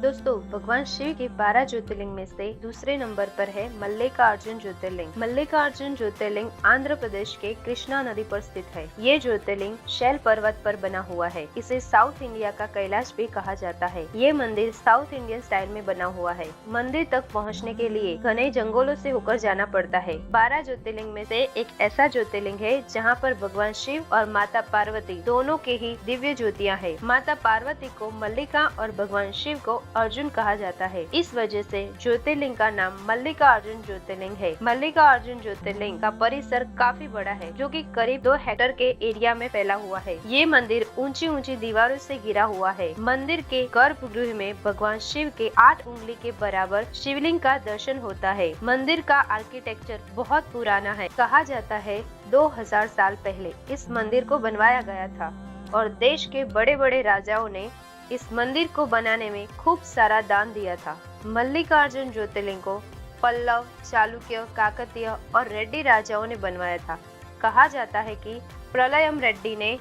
दोस्तों, भगवान शिव के 12 ज्योतिर्लिंग में से दूसरे नंबर पर है मल्लिकार्जुन ज्योतिर्लिंग। मल्लिकार्जुन ज्योतिर्लिंग आंध्र प्रदेश के कृष्णा नदी पर स्थित है। ये ज्योतिर्लिंग शैल पर्वत पर बना हुआ है। इसे साउथ इंडिया का कैलाश भी कहा जाता है। ये मंदिर साउथ इंडियन स्टाइल में बना हुआ है। मंदिर तक पहुँचने के लिए घने जंगलों से होकर जाना पड़ता है। 12 ज्योतिर्लिंग में से एक ऐसा ज्योतिर्लिंग है जहाँ पर भगवान शिव और माता पार्वती दोनों के ही दिव्य ज्योतियाँ है। माता पार्वती को मल्लिका और भगवान शिव को अर्जुन कहा जाता है। इस वजह से ज्योतिर्लिंग का नाम मल्लिकार्जुन ज्योतिर्लिंग है। मल्लिकार्जुन ज्योतिर्लिंग का परिसर काफी बड़ा है, जो कि करीब 2 हेक्टेयर के एरिया में फैला हुआ है। ये मंदिर ऊंची ऊंची दीवारों से घिरा हुआ है। मंदिर के गर्भगृह में भगवान शिव के 8 उंगली के बराबर शिवलिंग का दर्शन होता है। मंदिर का आर्किटेक्चर बहुत पुराना है। कहा जाता है 2000 साल पहले इस मंदिर को बनवाया गया था और देश के बड़े बड़े राजाओं ने इस मंदिर को बनाने में खूब सारा दान दिया था। मल्लिकार्जुन ज्योतिर्लिंग को पल्लव, चालुक्य, काकतीय और रेड्डी राजाओं ने बनवाया था। कहा जाता है कि प्रलयम रेड्डी ने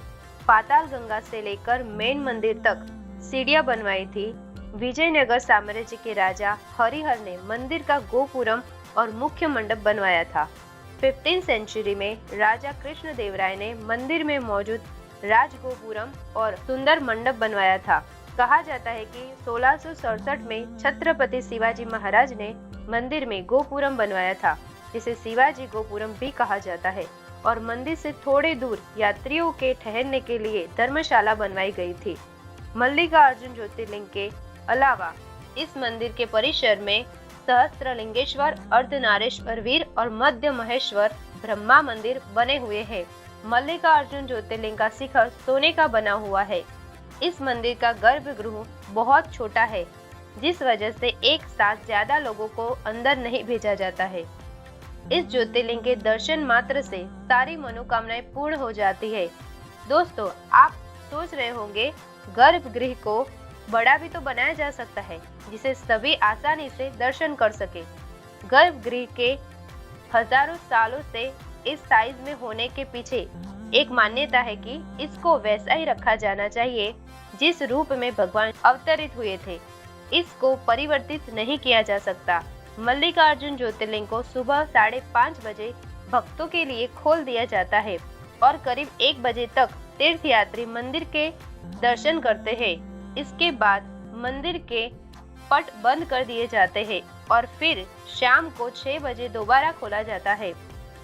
पाताल गंगा से लेकर मेन मंदिर तक सीढ़ियां बनवाई थी। विजयनगर साम्राज्य के राजा हरिहर ने मंदिर का गोपुरम और मुख्य मंडप बनवाया था। 15वीं सेंचुरी में राजा कृष्ण देव राय ने मंदिर में मौजूद राजगोपुरम और सुंदर मंडप बनवाया था। कहा जाता है कि 1667 में छत्रपति शिवाजी महाराज ने मंदिर में गोपुरम बनवाया था, जिसे शिवाजी गोपुरम भी कहा जाता है। और मंदिर से थोड़े दूर यात्रियों के ठहरने के लिए धर्मशाला बनवाई गई थी। मल्लिकार्जुन ज्योतिर्लिंग के अलावा इस मंदिर के परिसर में सहस्त्रलिंगेश्वर, अर्धनारेश्वर वीर और मध्य महेश्वर ब्रह्मा मंदिर बने हुए हैं। मल्लिकार्जुन ज्योतिर्लिंग का शिखर सोने का बना हुआ है। इस मंदिर का गर्भगृह बहुत छोटा है, जिस वजह से एक साथ ज्यादा लोगों को अंदर नहीं भेजा जाता है। इस ज्योतिर्लिंग के दर्शन मात्र से सारी मनोकामनाएं पूर्ण हो जाती है। दोस्तों, आप सोच रहे होंगे गर्भगृह को बड़ा भी तो बनाया जा सकता है, जिसे सभी आसानी से दर्शन कर सके। गर्भगृह के हजारों सालों से इस साइज में होने के पीछे एक मान्यता है कि इसको वैसा ही रखा जाना चाहिए जिस रूप में भगवान अवतरित हुए थे। इसको परिवर्तित नहीं किया जा सकता। मल्लिकार्जुन ज्योतिर्लिंग को सुबह 5:30 बजे भक्तों के लिए खोल दिया जाता है और करीब 1 बजे तक तीर्थयात्री मंदिर के दर्शन करते हैं। इसके बाद मंदिर के पट बंद कर दिए जाते हैं और फिर शाम को 6 बजे दोबारा खोला जाता है।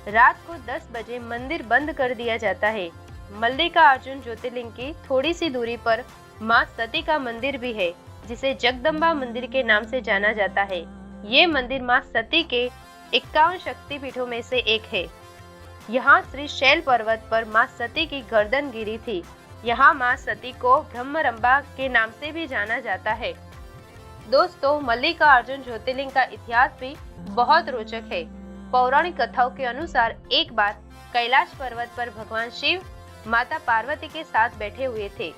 रात को 10 बजे मंदिर बंद कर दिया जाता है। मल्लिकार्जुन ज्योतिर्लिंग की थोड़ी सी दूरी पर मां सती का मंदिर भी है, जिसे जगदम्बा मंदिर के नाम से जाना जाता है। ये मंदिर मां सती के 51 शक्तिपीठों में से एक है। यहाँ श्री शैल पर्वत पर मां सती की गर्दन गिरी थी। यहाँ मां सती को ब्रह्मरंबा के नाम से भी जाना जाता है। दोस्तों, मल्लिकार्जुन ज्योतिर्लिंग का इतिहास भी बहुत रोचक है। पौराणिक कथाओं के अनुसार एक बार कैलाश पर्वत पर भगवान शिव माता पार्वती के साथ बैठे हुए थे।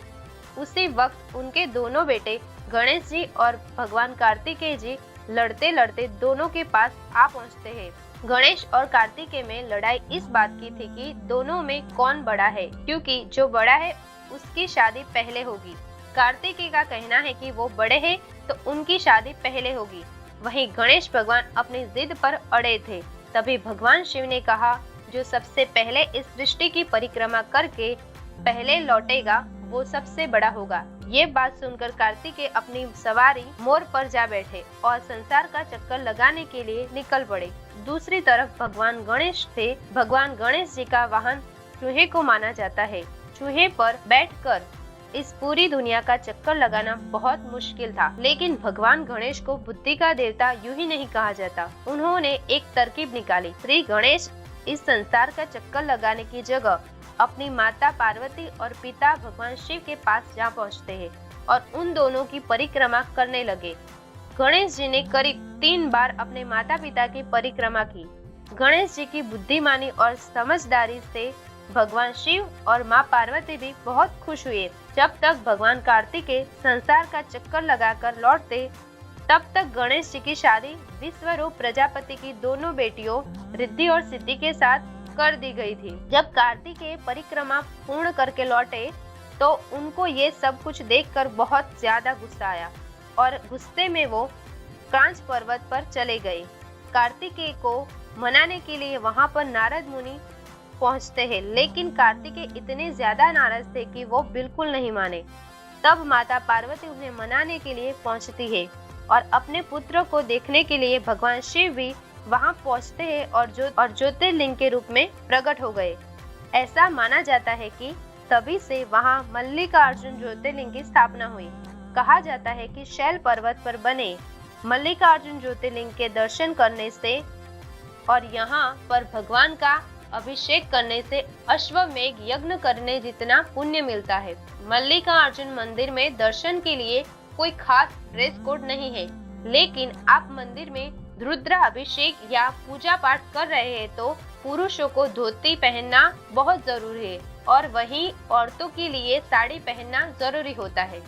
उसी वक्त उनके दोनों बेटे गणेश जी और भगवान कार्तिकेय जी लड़ते लड़ते दोनों के पास आ पहुंचते हैं। गणेश और कार्तिकेय में लड़ाई इस बात की थी कि दोनों में कौन बड़ा है, क्योंकि जो बड़ा है उसकी शादी पहले होगी। कार्तिकेय का कहना है कि वो बड़े हैं तो उनकी शादी पहले होगी। वहीं गणेश भगवान अपनी जिद पर अड़े थे। तभी भगवान शिव ने कहा, जो सबसे पहले इस सृष्टि की परिक्रमा करके पहले लौटेगा वो सबसे बड़ा होगा। ये बात सुनकर कार्तिकेय अपनी सवारी मोर पर जा बैठे और संसार का चक्कर लगाने के लिए निकल पड़े। दूसरी तरफ भगवान गणेश थे। भगवान गणेश जी का वाहन चूहे को माना जाता है। चूहे पर बैठकर इस पूरी दुनिया का चक्कर लगाना बहुत मुश्किल था, लेकिन भगवान गणेश को बुद्धि का देवता यूं ही नहीं कहा जाता। उन्होंने एक तरकीब निकाली। श्री गणेश इस संसार का चक्कर लगाने की जगह अपनी माता पार्वती और पिता भगवान शिव के पास जा पहुंचते हैं और उन दोनों की परिक्रमा करने लगे। गणेश जी ने करीब 3 बार अपने माता पिता की परिक्रमा की। गणेश जी की बुद्धिमानी और समझदारी से भगवान शिव और माँ पार्वती भी बहुत खुश हुए। जब तक भगवान कार्तिकेय संसार का चक्कर लगाकर लौटते, तब तक गणेश जी की शादी विश्वरूप प्रजापति की दोनों बेटियों रिद्धि और सिद्धि के साथ कर दी गई थी। जब कार्तिकेय परिक्रमा पूर्ण करके लौटे, तो उनको ये सब कुछ देखकर बहुत ज्यादा गुस्सा आया। और गुस्से में वो कांच पर्वत पर चले गए। कार्तिकेय को मनाने के लिए वहां पर नारद मुनि पहुंचते हैं, लेकिन कार्तिकेय इतने ज्यादा नाराज थे कि वो बिल्कुल नहीं माने। तब माता पार्वती उन्हें मनाने के लिए पहुंचती है और अपने पुत्र को देखने के लिए भगवान शिव भी वहां पहुंचते हैं और ज्योतिर्लिंग के रूप में प्रकट हो गए। ऐसा माना जाता है कि तभी से वहां मल्लिकार्जुन ज्योतिर्लिंग की स्थापना हुई। कहा जाता है कि शैल पर्वत पर बने मल्लिकार्जुन ज्योतिर्लिंग के दर्शन करने से और यहाँ पर भगवान का अभिषेक करने से अश्वमेघ यज्ञ करने जितना पुण्य मिलता है। मल्लिकार्जुन मंदिर में दर्शन के लिए कोई खास ड्रेस कोड नहीं है, लेकिन आप मंदिर में रुद्र अभिषेक या पूजा पाठ कर रहे हैं तो पुरुषों को धोती पहनना बहुत जरूरी है और वहीं औरतों के लिए साड़ी पहनना जरूरी होता है।